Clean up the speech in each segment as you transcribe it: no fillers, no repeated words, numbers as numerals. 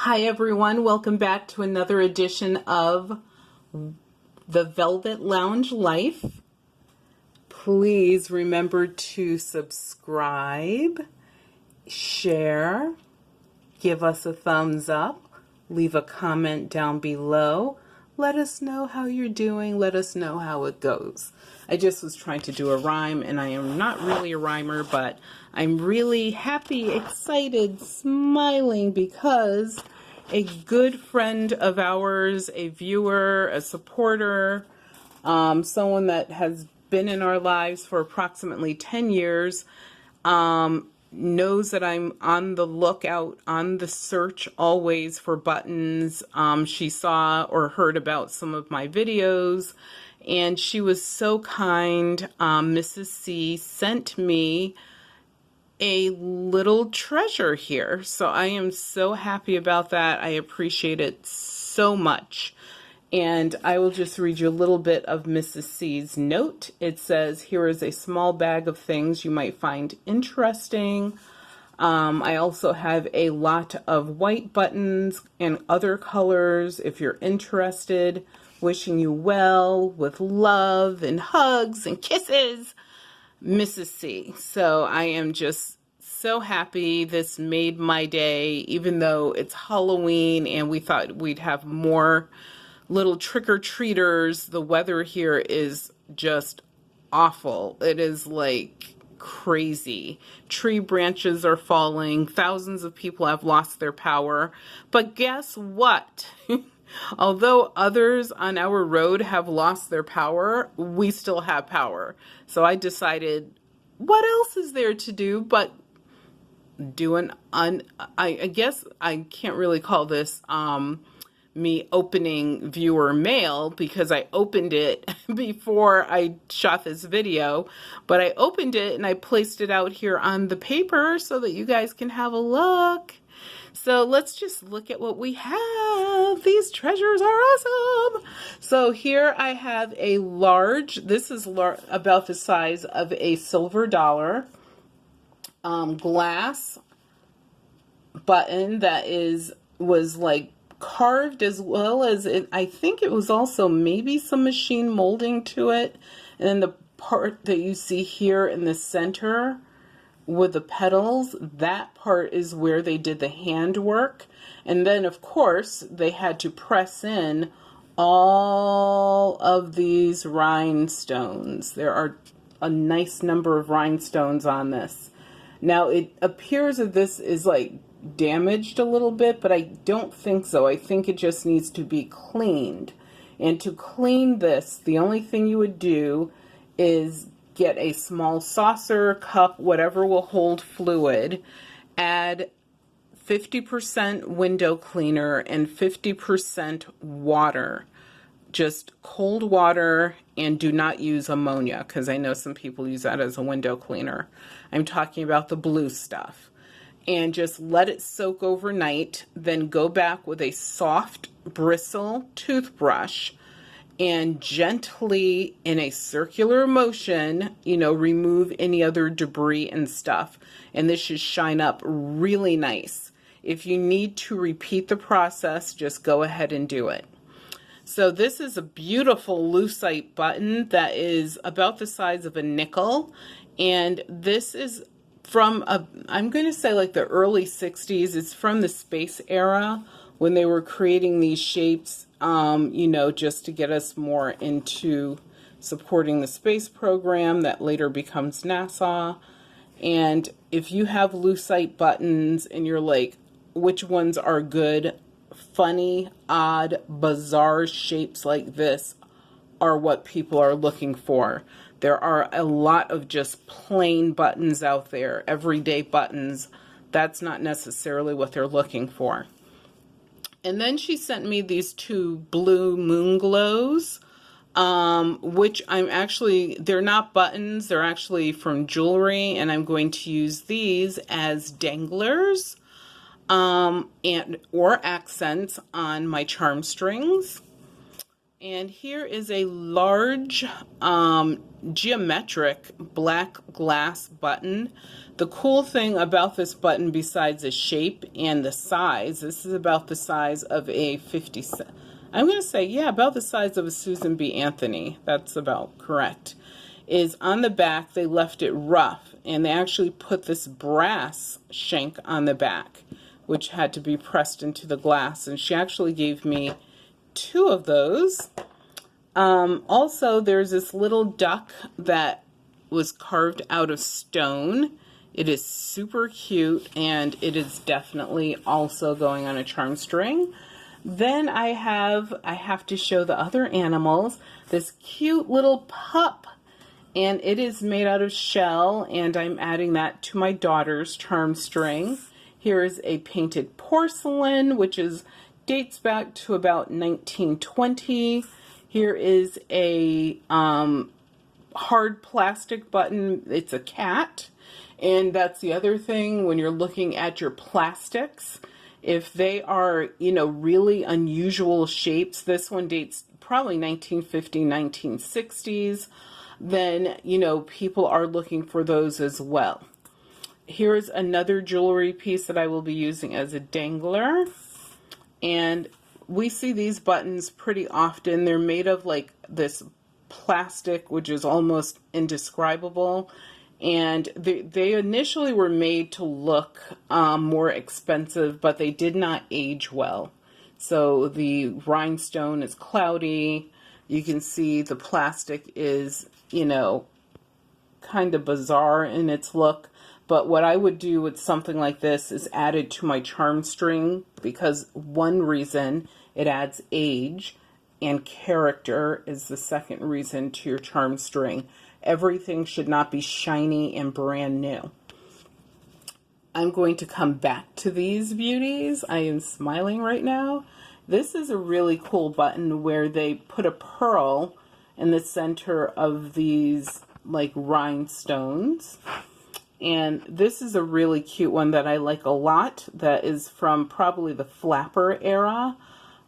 Hi everyone, welcome back to another edition of the Velvet Lounge Life. Please remember to subscribe, share, give us a thumbs up, leave a comment down below. Let us know how you're doing. Let us know how it goes. I just was trying to do a rhyme, and I am not really a rhymer, but I'm really happy, excited, smiling because a good friend of ours, a viewer, a supporter, someone that has been in our lives for approximately 10 years, knows that I'm on the lookout, on the search always for buttons. She saw or heard about some of my videos, and she was so kind. Mrs. C sent me a little treasure here. So I am so happy about that. I appreciate it so much. And I will just read you a little bit of Mrs. C's note. It says, here is a small bag of things you might find interesting. I also have a lot of white buttons and other colors if you're interested. Wishing you well, with love and hugs and kisses, Mrs. C. So I am just so happy. This made my day, even though it's Halloween and we thought we'd have more little trick-or-treaters. The weather here is just awful. It is like crazy. Tree branches are falling. Thousands of people have lost their power. But guess what? Although others on our road have lost their power, we still have power. So I decided, what else is there to do but do I guess I can't really call this me opening viewer mail, because I opened it before I shot this video, but I opened it and I placed it out here on the paper so that you guys can have a look. So let's just look at what we have. These treasures are awesome. So here I have a large, this is about the size of a silver dollar, glass button that was like carved, as well as I think it was also maybe some machine molding to it. And then the part that you see here in the center with the petals, that part is where they did the handwork. And then of course they had to press in all of these rhinestones. There are a nice number of rhinestones on this. Now it appears that this is like damaged a little bit, but I don't think so. I think it just needs to be cleaned. And to clean this, the only thing you would do is get a small saucer, cup, whatever will hold fluid, add 50% window cleaner and 50% water. Just cold water, and do not use ammonia, because I know some people use that as a window cleaner. I'm talking about the blue stuff. And just let it soak overnight, then go back with a soft bristle toothbrush and gently, in a circular motion, remove any other debris and stuff. And this should shine up really nice. If you need to repeat the process, just go ahead and do it. So this is a beautiful lucite button that is about the size of a nickel. And this is from, I'm going to say like the early 60s. It's from the space era when they were creating these shapes, just to get us more into supporting the space program that later becomes NASA. And if you have lucite buttons and you're like, which ones are good, funny, odd, bizarre shapes like this are what people are looking for. There are a lot of just plain buttons out there, everyday buttons. That's not necessarily what they're looking for. And then she sent me these two blue moon glows, which they're not buttons, they're actually from jewelry, and I'm going to use these as danglers or accents on my charm strings. And here is a large geometric black glass button. The cool thing about this button, besides the shape and the size, this is about the size of a 50 cent. I'm going to say, yeah, about the size of a Susan B. Anthony. That's about correct. Is on the back, they left it rough, and they actually put this brass shank on the back, which had to be pressed into the glass. And she actually gave me 2 of those. Also, there's this little duck that was carved out of stone. It is super cute, and it is definitely also going on a charm string. Then I have to show the other animals. This cute little pup, and it is made out of shell, and I'm adding that to my daughter's charm string. Here is a painted porcelain, which dates back to about 1920. Here is a hard plastic button. It's a cat. And that's the other thing when you're looking at your plastics. If they are, really unusual shapes, this one dates probably 1950s, 1960s, then, people are looking for those as well. Here's another jewelry piece that I will be using as a dangler. And we see these buttons pretty often. They're made of like this plastic, which is almost indescribable. And they initially were made to look more expensive, but they did not age well. So the rhinestone is cloudy. You can see the plastic is, kind of bizarre in its look. But what I would do with something like this is add it to my charm string, because one reason, it adds age, and character is the second reason to your charm string. Everything should not be shiny and brand new. I'm going to come back to these beauties. I am smiling right now. This is a really cool button where they put a pearl in the center of these like rhinestones. And this is a really cute one that I like a lot, that is from probably the flapper era,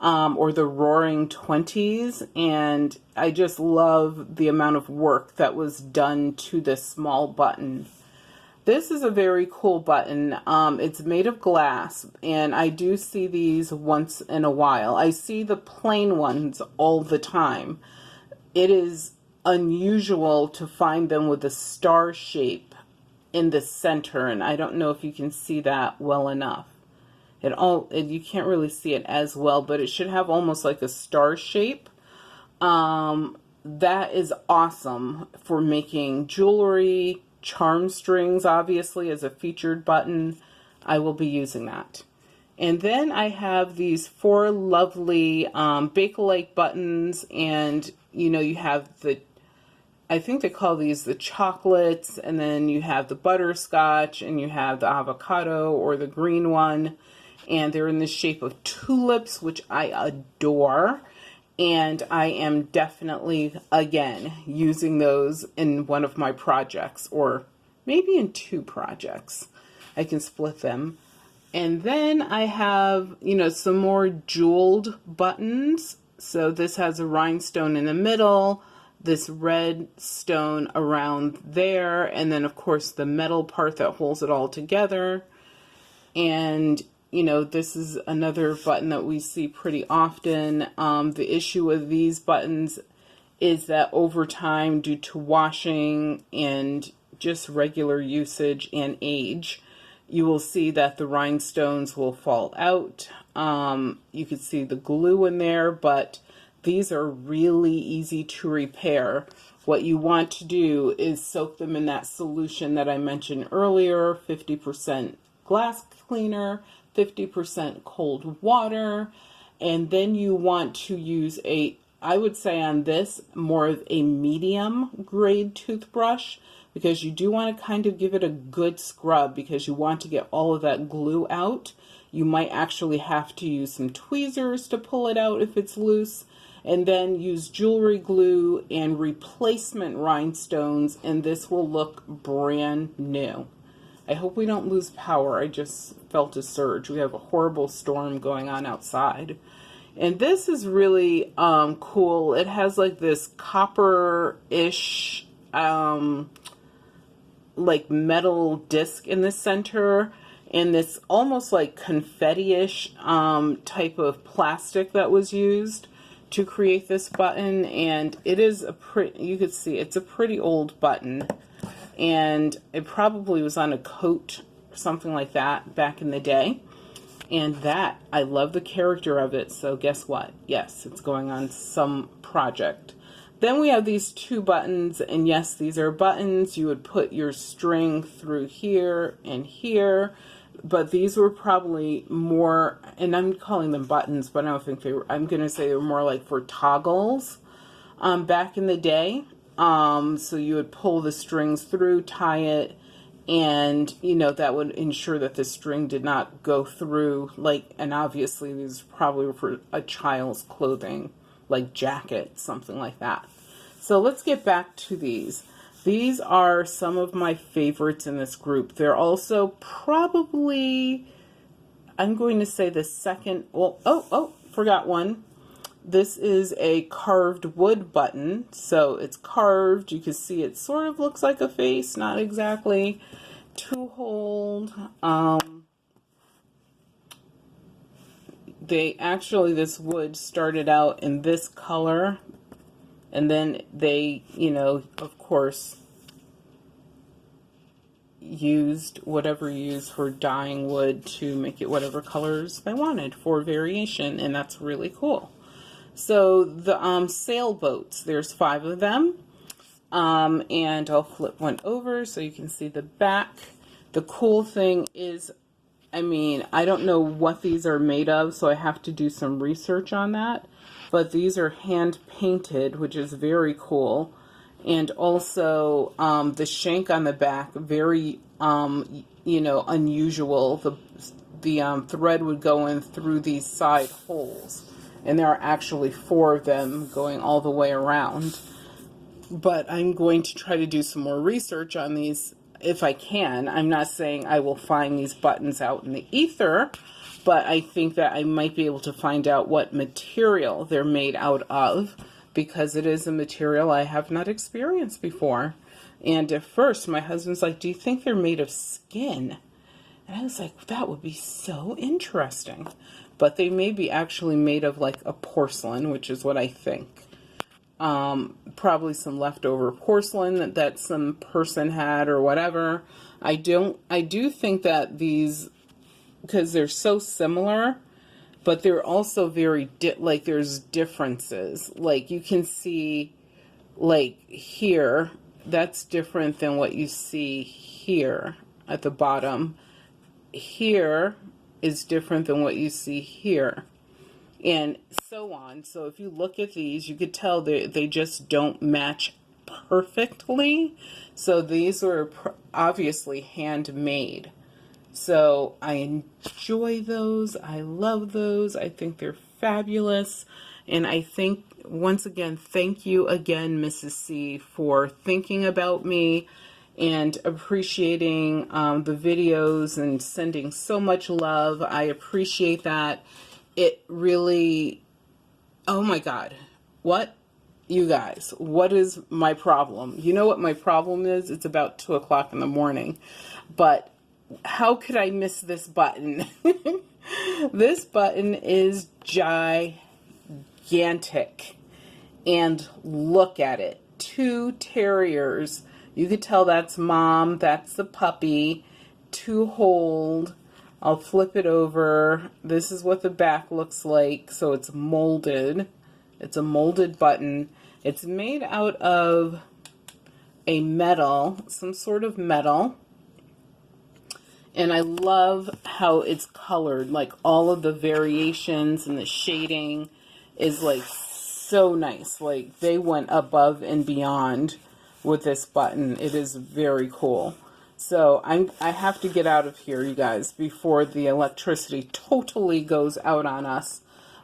or the roaring 20s. And I just love the amount of work that was done to this small button. This is a very cool button. It's made of glass, and I do see these once in a while. I see the plain ones all the time. It is unusual to find them with a star shape in the center, and I don't know if you can see that well enough. You can't really see it as well, but it should have almost like a star shape. That is awesome for making jewelry, charm strings, obviously, as a featured button. I will be using that. And then I have these 4 lovely Bakelite buttons, and you have I think they call these the chocolates, and then you have the butterscotch, and you have the avocado or the green one, and they're in the shape of tulips, which I adore. And I am definitely, again, using those in one of my projects, or maybe in 2 projects. I can split them. And then I have, some more jeweled buttons. So this has a rhinestone in the middle, this red stone around there, and then of course the metal part that holds it all together. And this is another button that we see pretty often. The issue with these buttons is that over time, due to washing and just regular usage and age, you will see that the rhinestones will fall out. You can see the glue in there, but these are really easy to repair. What you want to do is soak them in that solution that I mentioned earlier, 50% glass cleaner, 50% cold water, and then you want to use I would say on this, more of a medium grade toothbrush, because you do want to kind of give it a good scrub, because you want to get all of that glue out. You might actually have to use some tweezers to pull it out if it's loose, and then use jewelry glue and replacement rhinestones, and this will look brand new. I hope we don't lose power. I just felt a surge. We have a horrible storm going on outside. And this is really cool. It has like this copper-ish like metal disc in the center, and this almost like confetti-ish type of plastic that was used to create this button. And it is a pretty, you could see it's a pretty old button, and it probably was on a coat or something like that back in the day. And that, I love the character of it, so guess what? Yes, it's going on some project. Then we have these two buttons, and yes, these are buttons. You would put your string through here and here, but these were probably more, and I'm calling them buttons, but I don't think they were, I'm going to say they were more like for toggles back in the day. So you would pull the strings through, tie it, and, you know, that would ensure that the string did not go through, like, and obviously these probably were for a child's clothing, like jacket, something like that. So let's get back to these. These are some of my favorites in this group. They're also probably, I'm going to say the second, well, forgot one. This is a carved wood button, so it's carved. You can see it sort of looks like a face, not exactly. To hold. This wood started out in this color, and then they, you know, of course, used whatever you use for dyeing wood to make it whatever colors they wanted for variation, and that's really cool. So the sailboats, there's 5 of them, and I'll flip one over so you can see the back. The cool thing is, I mean, I don't know what these are made of, so I have to do some research on that, but these are hand painted, which is very cool. And also the shank on the back, very you know, unusual. The thread would go in through these side holes, and there are actually 4 of them going all the way around. But I'm going to try to do some more research on these if I can. I'm not saying I will find these buttons out in the ether, but I think that I might be able to find out what material they're made out of, because it is a material I have not experienced before. And at first my husband's like, do you think they're made of skin? And I was like, that would be so interesting. But they may be actually made of like a porcelain, which is what I think. Probably some leftover porcelain that some person had or whatever. I do think that these, because they're so similar, but they're also very, like there's differences. Like you can see, like here, that's different than what you see here at the bottom. Here is different than what you see here, and so on. So if you look at these, you could tell they just don't match perfectly. So these were obviously handmade. So I enjoy those. I love those. I think they're fabulous. And I think, once again, thank you again, Mrs. C, for thinking about me and appreciating the videos and sending so much love. I appreciate that. It really, oh my God, what? You guys, what is my problem? You know what my problem is? It's about 2 o'clock in the morning, but how could I miss this button? This button is gigantic, and look at it. 2 terriers. You could tell that's mom, that's the puppy. To hold. I'll flip it over. This is what the back looks like. So it's molded. It's a molded button. It's made out of a metal, some sort of metal. And I love how it's colored. Like all of the variations and the shading is like so nice. Like they went above and beyond with this button. It is very cool. So I have to get out of here, you guys, before the electricity totally goes out on us.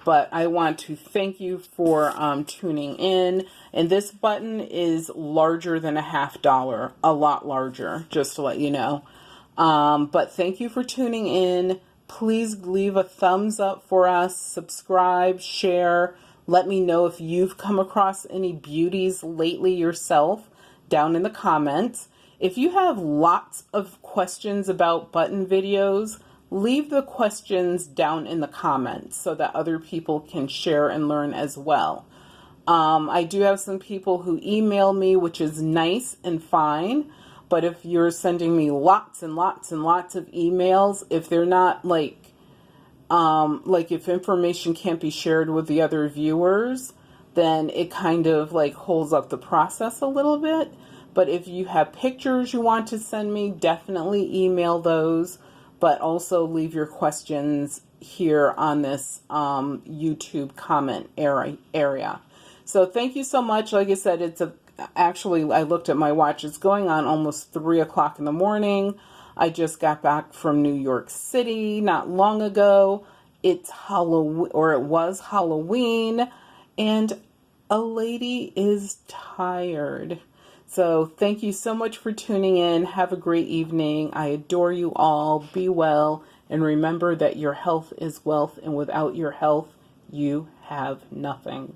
But I want to thank you for tuning in. And this button is larger than $50, a lot larger, just to let you know. But thank you for tuning in. Please leave a thumbs up for us, subscribe, share. Let me know if you've come across any beauties lately yourself down in the comments. If you have lots of questions about button videos, leave the questions down in the comments so that other people can share and learn as well. I do have some people who email me, which is nice and fine. But if you're sending me lots and lots and lots of emails, if they're not like if information can't be shared with the other viewers, then it kind of like holds up the process a little bit. But if you have pictures you want to send me, definitely email those. But also leave your questions here on this YouTube comment area. So thank you so much. Like I said, actually, I looked at my watch. It's going on almost 3 o'clock in the morning. I just got back from New York City not long ago. It's Halloween, or it was Halloween, and a lady is tired. So thank you so much for tuning in. Have a great evening. I adore you all. Be well, and remember that your health is wealth, and without your health, you have nothing.